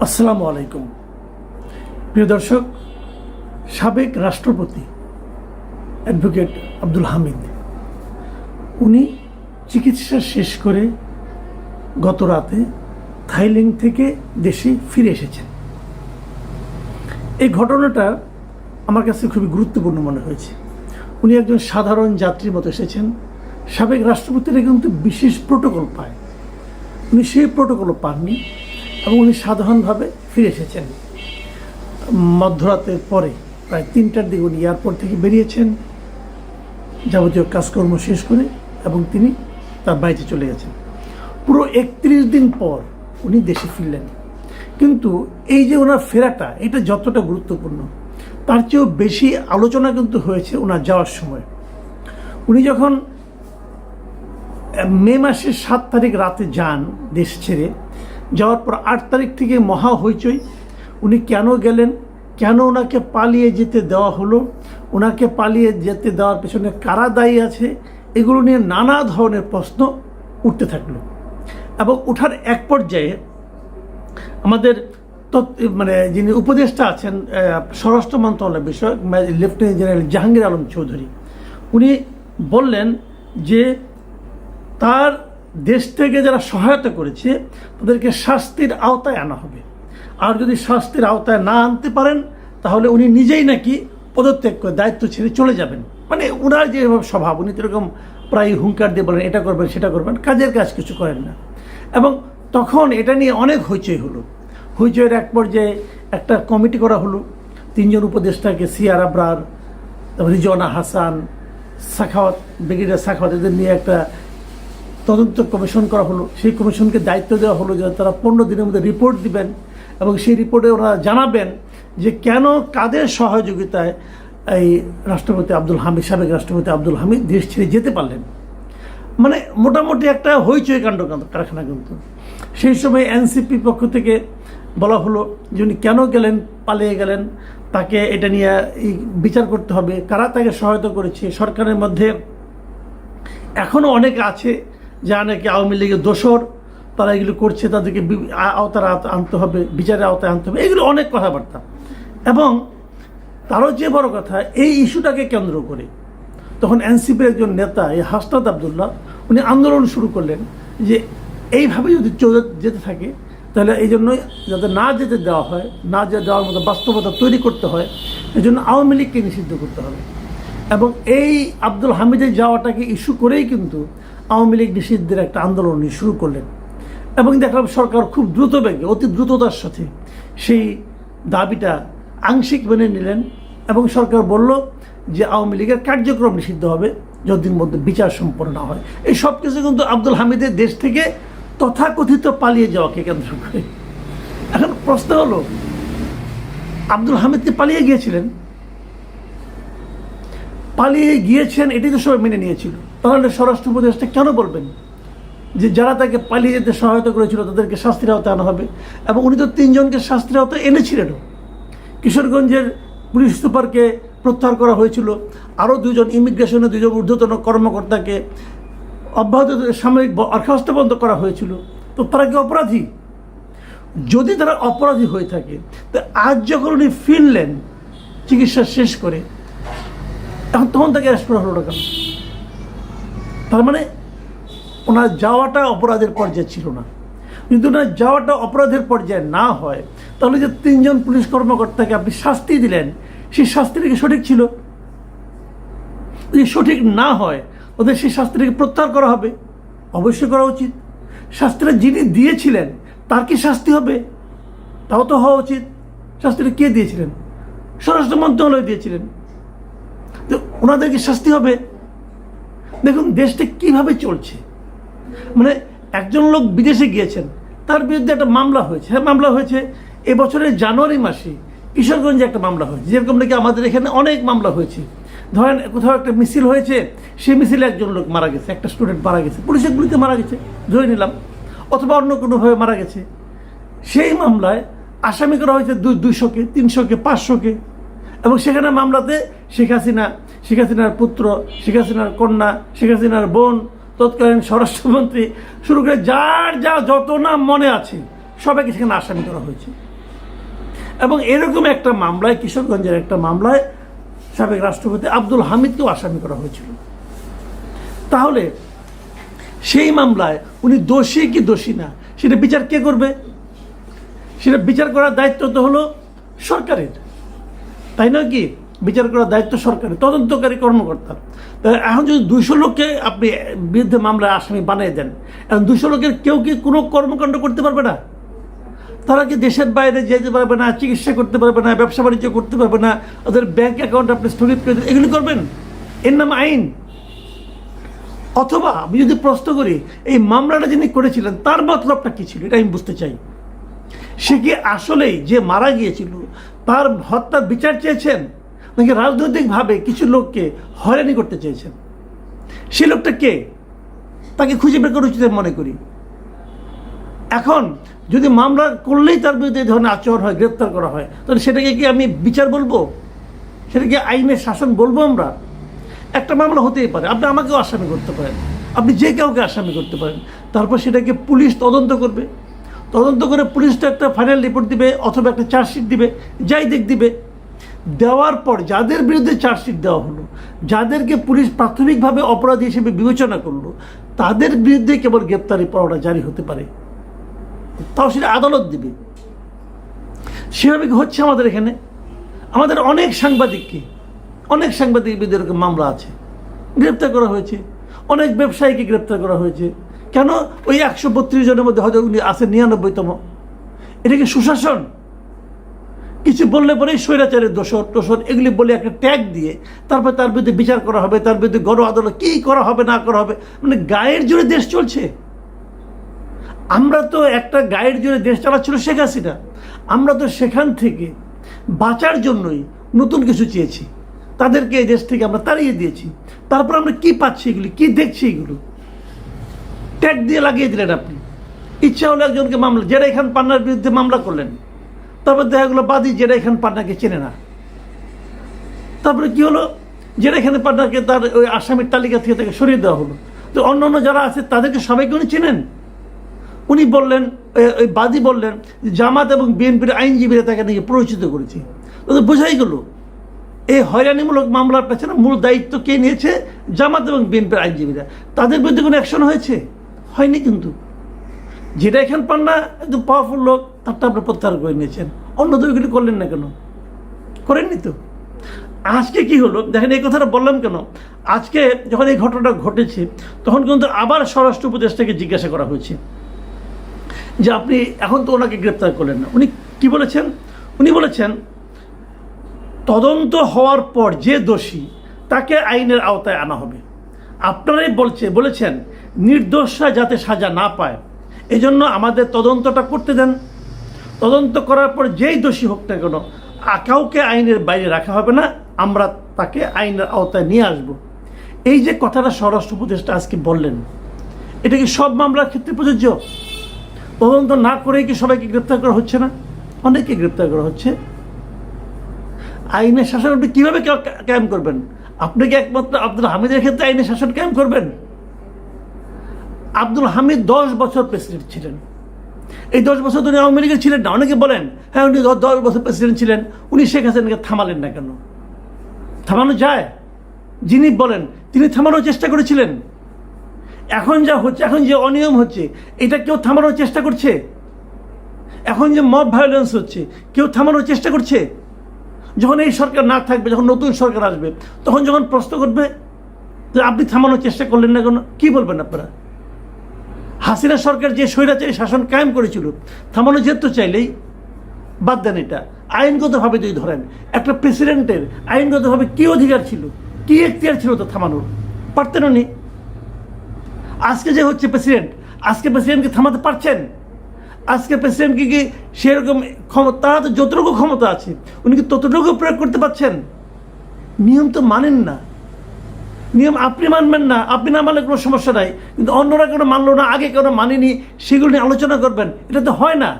আসসালামু আলাইকুম। প্রিয় দর্শক, সাবেক রাষ্ট্রপতি অ্যাডভোকেট আব্দুল হামিদ উনি চিকিৎসা শেষ করে গত রাতে থাইল্যান্ড থেকে দেশে ফিরে এসেছেন। এই ঘটনাটা আমার কাছে খুবই গুরুত্বপূর্ণ মনে হয়েছে। উনি একজন সাধারণ যাত্রীর মতো এসেছেন। সাবেক রাষ্ট্রপতিরা কিন্তু বিশেষ প্রোটোকল পায়, উনি সেই প্রোটোকলও পাননি এবং উনি সাধারণভাবে ফিরে এসেছেন। মধ্যরাতের পরে প্রায় 3টার দিকে উনি এয়ারপোর্ট থেকে বেরিয়েছেন যাবতীয় কাজকর্ম শেষ করে, এবং তিনি তার বাড়িতে চলে গেছেন। পুরো 31 দিন পর উনি দেশে ফিরলেন। কিন্তু এই যে ওনার ফেরাটা, এটা যতটা গুরুত্বপূর্ণ তার চেয়েও বেশি আলোচনা কিন্তু হয়েছে ওনার যাওয়ার সময়। উনি যখন মে মাসের 7 তারিখ রাতে যান দেশ ছেড়ে, যাওয়ার পর 8 তারিখ থেকে মহা হইচই। উনি কেন গেলেন, কেন ওনাকে পালিয়ে যেতে দেওয়া হলো, ওনাকে পালিয়ে যেতে দেওয়ার পেছনে কারা দায়ী আছে, এগুলো নিয়ে নানা ধরনের প্রশ্ন উঠতে থাকলো। এবং ওঠার এক পর্যায়ে আমাদের যিনি উপদেষ্টা আছেন স্বরাষ্ট্র মন্ত্রণালয় বিষয়ক লেফটেন্যান্ট জেনারেল জাহাঙ্গীর আলম চৌধুরী, উনি বললেন যে তার দেশ থেকে যারা সহায়তা করেছে তাদেরকে শাস্তির আওতায় আনা হবে, আর যদি শাস্তির আওতায় না আনতে পারেন তাহলে উনি নিজেই নাকি পদত্যাগ করে দায়িত্ব ছেড়ে চলে যাবেন। মানে ওনার যে স্বভাব, উনি তো এরকম প্রায় হুঙ্কার দিয়ে বলেন এটা করবেন সেটা করবেন, কাজের কাজ কিছু করেন না। এবং তখন এটা নিয়ে অনেক হইচই হলো। হইচইয়ের এক পর্যায়ে একটা কমিটি করা হলো, 3 জন উপদেষ্টাকে, সিআর আবরার, রিজওয়ানা হাসান, সাখাওয়াত, ব্রিগেডিয়ার সাখাওয়াত, এদের নিয়ে একটা তদন্ত কমিশন করা হলো। সেই কমিশনকে দায়িত্ব দেওয়া হলো যে তারা 15 দিনের মধ্যে রিপোর্ট দিবেন, এবং সেই রিপোর্টে ওরা জানাবেন যে কেন, কাদের সহযোগিতায় এই রাষ্ট্রপতি আব্দুল হামিদ, সাবেক রাষ্ট্রপতি আব্দুল হামিদ দেশ ছেড়ে যেতে পারলেন। মানে মোটামুটি একটা হইচই কাণ্ড কারখানা। কিন্তু সেই সময় এনসিপি পক্ষ থেকে বলা হলো যে উনি কেন গেলেন, পালিয়ে গেলেন, তাকে এটা নিয়ে বিচার করতে হবে, কারা তাকে সহায়তা করেছে। সরকারের মধ্যে এখনও অনেকে আছে যা নাকি আওয়ামী লীগের দোসর, তারা এগুলো করছে, তাদেরকে আওতায় আনতে হবে, বিচারের আওতায় আনতে হবে, এগুলো অনেক কথাবার্তা। এবং তারও যে বড় কথা, এই ইস্যুটাকে কেন্দ্র করে তখন এনসিপির একজন নেতা, এই হাসনাত আবদুল্লাহ, উনি আন্দোলন শুরু করলেন যে এইভাবে যদি যেতে থাকে তাহলে এই জন্যই যাতে না যেতে দেওয়া হয়, না যেতে দেওয়ার মতো বাস্তবতা তৈরি করতে হয়, এই জন্য আওয়ামী লীগকে নিষিদ্ধ করতে হবে। এবং এই আব্দুল হামিদের যাওয়াটাকে ইস্যু করেই কিন্তু আওয়ামী লীগ নিষিদ্ধের একটা আন্দোলন শুরু করলেন। এবং দেখলাম সরকার খুব দ্রুত বেগে, অতি দ্রুততার সাথে সেই দাবিটা আংশিক মেনে নিলেন, এবং সরকার বলল যে আওয়ামী লীগের কার্যক্রম নিষিদ্ধ হবে যতদিন মধ্যে বিচার সম্পন্ন না হয়। এই সব কিছু কিন্তু আব্দুল হামিদের দেশ থেকে তথাকথিত পালিয়ে যাওয়াকে কেন্দ্র করে। এখন প্রশ্ন হলো, আব্দুল হামিদকে পালিয়ে গিয়েছিলেন, পালিয়ে গিয়েছেন এটাই তো সবাই মেনে নিয়েছিল, তাহলে স্বরাষ্ট্র উপদেষ্টা কেন বলবেন যে যারা তাকে পালিয়ে যেতে সহায়তা করেছিল তাদেরকে শাস্তির আওতায় আনা হবে? এবং উনি তো 3 জনকে শাস্তির আওতায় এনেছিলেনও। কিশোরগঞ্জের পুলিশ সুপারকে প্রত্যাহার করা হয়েছিল, আরও 2 জন ইমিগ্রেশনের 2 জন ঊর্ধ্বতন কর্মকর্তাকে অব্যাহত সাময়িক বরখাস্ত বন্ধ করা হয়েছিল। তো তারা কি অপরাধী? যদি তারা অপরাধী হয়ে থাকে, তো আজ যখন উনি ফিরলেন চিকিৎসা শেষ করে, এখন তখন তাকে অ্যারেস্ট করা হলো না কেন? তার মানে ওনার যাওয়াটা অপরাধের পর্যায়ে ছিল না। যদি ওনার যাওয়াটা অপরাধের পর্যায়ে না হয়, তাহলে যে 3 জন পুলিশ কর্মকর্তাকে আপনি শাস্তি দিলেন, সেই শাস্তিটা কি সঠিক ছিল? যদি সঠিক না হয়, ওদের সেই শাস্তিটাকে প্রত্যাহার করা হবে, অবশ্যই করা উচিত। শাস্তিটা যিনি দিয়েছিলেন তার কি শাস্তি হবে? তাও তো হওয়া উচিত। শাস্তিটা কে দিয়েছিলেন? স্বরাষ্ট্র মন্ত্রণালয় দিয়েছিলেন, তো ওনাদের কি শাস্তি হবে? দেখুন দেশটা কিভাবে চলছে। মানে একজন লোক বিদেশে গিয়েছেন, তার বিরুদ্ধে একটা মামলা হয়েছে। হ্যাঁ, মামলা হয়েছে এবছরের জানুয়ারি মাসে কিশোরগঞ্জে একটা মামলা হয়েছে, যেরকম নাকি আমাদের এখানে অনেক মামলা হয়েছে। ধরেন কোথাও একটা মিছিল হয়েছে, সেই মিছিলে একজন লোক মারা গেছে, একটা স্টুডেন্ট মারা গেছে, পুলিশের গুলিতে মারা গেছে, ধরে নিলাম, অথবা অন্য কোনোভাবে মারা গেছে। সেই মামলায় আসামি করা হয়েছে 200কে, 300কে, 500কে। এবং সেখানে মামলাতে শেখ হাসিনার পুত্র, শেখ হাসিনার কন্যা, শেখ হাসিনার বোন, তৎকালীন স্বরাষ্ট্রমন্ত্রী শুরু করে যার যা যত নাম মনে আছে সবাইকে সেখানে আসামি করা হয়েছে। এবং এরকম একটা মামলায়, কিশোরগঞ্জের একটা মামলায় সাবেক রাষ্ট্রপতি আব্দুল হামিদকেও আসামি করা হয়েছিল। তাহলে সেই মামলায় উনি দোষী কি দোষী না সেটা বিচার কে করবে? সেটা বিচার করার দায়িত্ব তো হলো সরকারের, তাই নয় কি? বিচার করার দায়িত্ব সরকারের, তদন্তকারী কর্মকর্তা। এখন যদি 200 লোককে আপনি বিরুদ্ধে মামলায় আসামি বানিয়ে দেন, এখন 200 লোকের কেউ কি কোনো কর্মকাণ্ড করতে পারবে না? তারা কি দেশের বাইরে যেতে পারবে না, চিকিৎসা করতে পারবে না, ব্যবসা বাণিজ্য করতে পারবে না, ওদের ব্যাংক অ্যাকাউন্ট আপনি স্থগিত করে দেন, এগুলি করবেন? এর নাম আইন? অথবা আমি যদি প্রশ্ন করি, এই মামলাটা যিনি করেছিলেন তার মতলবটা কী ছিল, এটা আমি বুঝতে চাই। সে কি আসলেই যে মারা গিয়েছিল তার হত্যার বিচার চেয়েছেন, নাকি রাজনৈতিকভাবে কিছু লোককে হয়রানি করতে চেয়েছেন? সে লোকটা কে, তাকে খুঁজে বের করা উচিত মনে করি। এখন যদি মামলা করলেই তার বিরুদ্ধে এই ধরনের আচরণ হয়, গ্রেপ্তার করা হয়, তাহলে সেটাকে কি আমি বিচার বলবো? সেটাকে আইনের শাসন বলবো আমরা? একটা মামলা হতেই পারে, আপনি আমাকেও আসামি করতে পারেন, আপনি যে কাউকে আসামি করতে পারেন, তারপর সেটাকে পুলিশ তদন্ত করবে, তদন্ত করে পুলিশটা একটা ফাইনাল রিপোর্ট দিবে অথবা একটা চার্জশিট দিবে, যাই দিবে। দেওয়ার পর যাদের বিরুদ্ধে চার্জশিট দেওয়া হলো, যাদেরকে পুলিশ প্রাথমিকভাবে অপরাধী হিসেবে বিবেচনা করলো, তাদের বিরুদ্ধে কেবল গ্রেপ্তারি পরোয়ানা জারি হতে পারে, তাও সেটা আদালত দিবে। সেভাবে কি হচ্ছে আমাদের এখানে? আমাদের অনেক সাংবাদিক বিরুদ্ধে এরকম মামলা আছে, গ্রেপ্তার করা হয়েছে, অনেক ব্যবসায়ীকে গ্রেপ্তার করা হয়েছে। কেন? ওই 132 জনের মধ্যে হয়তো উনি আছে 99তম। এটা কি সুশাসন? কিছু বললে পরেই স্বৈরাচারের দোষর এগুলি বলে একটা ট্যাগ দিয়ে তারপর তার বিরুদ্ধে বিচার করা হবে, তার বিরুদ্ধে গণ আদালত কী করা হবে না করা হবে, মানে গায়ের জোরে দেশ চলছে। আমরা তো একটা গায়ের জোরে দেশ চালাচ্ছিল শেখ হাসিনা, আমরা তো সেখান থেকে বাঁচার জন্যই নতুন কিছু চেয়েছি, তাদেরকে এই দেশ থেকে আমরা তাড়িয়ে দিয়েছি। তারপর আমরা কি পাচ্ছি, এগুলি কি দেখছি, এগুলো ট্যাগ দিয়ে লাগিয়ে দিলেন আপনি। ইচ্ছা হলো একজনকে মামলা, জেরা খান পান্নার বিরুদ্ধে মামলা করলেন, তারপর দেখা গেলো বাদী জেরা খান পান্নাকে চেনে না। তারপরে কি হলো, জেরা খান পান্নাকে তার ওই আসামির তালিকা থেকে তাকে সরিয়ে দেওয়া হলো। তো অন্য যারা আছে তাদেরকে সবাইকে উনি চেনেন। উনি বললেন, ওই বাদী বললেন জামাত এবং বিএনপির আইনজীবীরা তাকে নাকি পরিচিত করেছে। তো বোঝাই গেল এই হয়রানিমূলক মামলার পেছনে মূল দায়িত্ব কে নিয়েছে? জামাত এবং বিএনপির আইনজীবীরা। তাদের বিরুদ্ধে কোনো অ্যাকশন হয়েছে? হয়নি। কিন্তু যেটা এখান পান না, একদম পাওয়ারফুল লোক, তারটা আপনি প্রত্যাহার করে নিয়েছেন, অন্যদের ওইগুলি করলেন না কেন? করেননি তো। আজকে কি হলো দেখেন, এই কথাটা বললাম কেন? আজকে যখন এই ঘটনাটা ঘটেছে তখন কিন্তু আবার স্বরাষ্ট্র উপদেষ্টাকে জিজ্ঞাসা করা হয়েছে যে আপনি এখন তো ওনাকে গ্রেপ্তার করলেন না। উনি কি বলেছেন? উনি বলেছেন তদন্ত হওয়ার পর যে দোষী তাকে আইনের আওতায় আনা হবে। আপনারাই বলেছেন নির্দোষরা যাতে সাজা না পায়, এজন্য আমাদের তদন্তটা করতে দেন। তদন্ত করার পর যেই দোষী হোক না কেন, কাউকে আইনের বাইরে রাখা হবে না, আমরা তাকে আইনের আওতায় নিয়ে আসব। এই যে কথাটা স্বরাষ্ট্র উপদেষ্টা আজকে বললেন, এটা কি সব মামলার ক্ষেত্রে প্রযোজ্য? তদন্ত না করে কি সবাইকে গ্রেপ্তার করা হচ্ছে না? অনেককে গ্রেপ্তার করা হচ্ছে। আইনের শাসন আপনি কীভাবে কায়েম করবেন? আপনি কি একমাত্র আব্দুল হামিদের ক্ষেত্রে আইনের শাসন কায়েম করবেন? আব্দুল হামিদ 10 বছর প্রেসিডেন্ট ছিলেন। এই 10 বছর উনি আওয়ামী লীগের ছিলেন না। অনেকে বলেন হ্যাঁ উনি 10 বছর প্রেসিডেন্ট ছিলেন, উনি শেখ হাসিনাকে থামালেন না কেন? থামানো যায়? যিনি বলেন তিনি থামানোর চেষ্টা করেছিলেন। এখন যা হচ্ছে, এখন যে অনিয়ম হচ্ছে, এটা কেউ থামানোর চেষ্টা করছে? এখন যে মব ভায়োলেন্স হচ্ছে, কেউ থামানোর চেষ্টা করছে? যখন এই সরকার না থাকবে, যখন নতুন সরকার আসবে, তখন যখন প্রশ্ন করবে যে আপনি থামানোর চেষ্টা করলেন না কেন, কি বলবেন আপনারা? হাসিনা সরকার যে স্বৈরাচারী শাসন কায়েম করেছিল, থামানো যেত চাইলেই। বাদ দেন এটা, আইনগতভাবে যদি ধরেন একটা প্রেসিডেন্টের আইনগতভাবে কি অধিকার ছিল, কি এখতিয়ার ছিল তো থামানোর? পারতেন উনি। আজকে যে হচ্ছে প্রেসিডেন্ট, আজকে প্রেসিডেন্টকে থামাতে পারছেন? আজকে প্রেসিডেন্টকে কি সেরকম ক্ষমতা, তারা তো যতটুকু ক্ষমতা আছে উনি কি ততটুকু প্রয়োগ করতে পারছেন? নিয়ম তো মানেন না। নিয়ম আপনি মানবেন না, আপনি না মানলে কোনো সমস্যা নাই, কিন্তু অন্যরা কেন মানলো না, আগে কেন মানেনি, সেগুলো নিয়ে আলোচনা করবেন, এটা তো হয় না।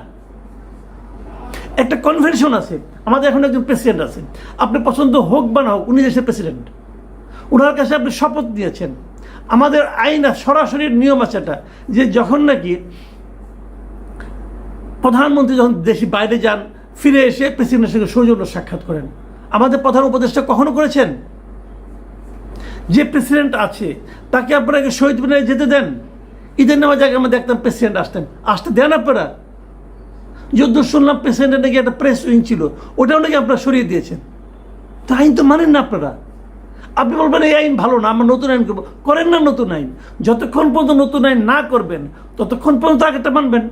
একটা কনভেনশন আছে, আমাদের এখন একজন প্রেসিডেন্ট আছে, আপনি পছন্দ হোক বা না হোক, উনি দেশের প্রেসিডেন্ট, ওনার কাছে আপনি শপথ নিয়েছেন। আমাদের আইন সরাসরি নিয়ম আছে এটা, যে যখন নাকি প্রধানমন্ত্রী যখন দেশে বাইরে যান, ফিরে এসে প্রেসিডেন্টের সঙ্গে সৌজন্য সাক্ষাৎ করেন। আমাদের প্রধান উপদেষ্টা কখনো করেছেন? যে প্রেসিডেন্ট আছে তাকে আপনাকে শহীদ মিনারে যেতে দেন। ঈদের নামাজ আগে আমরা দেখতাম প্রেসিডেন্ট আসতে দেন আপনারা? যুদ্ধ শুনলাম প্রেসিডেন্টের নাকি একটা প্রেস উইং ছিল, ওটাও নাকি আপনারা সরিয়ে দিয়েছেন। তো আইন তো মানেন না আপনারা। আপনি বলবেন এই আইন ভালো না, আমরা নতুন আইন করবো। করেন না নতুন আইন। যতক্ষণ পর্যন্ত নতুন আইন না করবেন ততক্ষণ পর্যন্ত আগেটা মানবেন।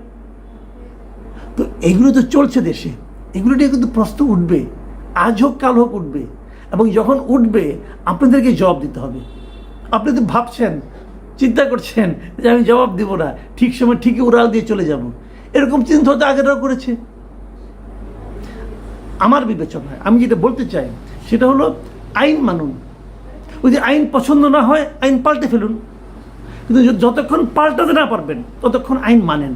তো এগুলো তো চলছে দেশে, এগুলো নিয়ে কিন্তু প্রশ্ন উঠবে, আজ হোক কাল হোক উঠবে, এবং যখন উঠবে আপনাদেরকে জবাব দিতে হবে। আপনি তো ভাবছেন, চিন্তা করছেন যে আমি জবাব দিব না, ঠিক সময় ঠিকই উড়াল দিয়ে চলে যাব, এরকম চিন্তা হয়তো আগেরাও করেছে। আমার বিবেচনায় আমি যেটা বলতে চাই সেটা হলো আইন মানুন। যদি আইন পছন্দ না হয় আইন পাল্টে ফেলুন, কিন্তু যতক্ষণ পাল্টাতে না পারবেন ততক্ষণ আইন মানেন।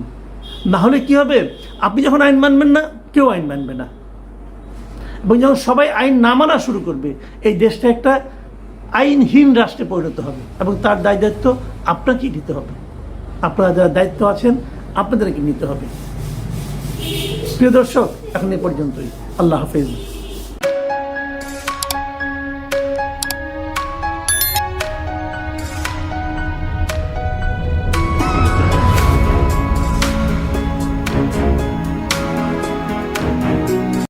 না হলে কি হবে, আপনি যখন আইন মানবেন না কেউ আইন মানবে না, এবং যখন সবাই আইন না মানা শুরু করবে এই দেশটা একটা আইনহীন রাষ্ট্রে পরিণত হবে, এবং তার দায় দায়িত্ব আপনাকেই নিতে হবে। আপনারা যারা দায়িত্ব আছেন আপনাদেরকে নিতে হবে। প্রিয় দর্শক, এখন এ পর্যন্তই। আল্লাহ হাফেজ।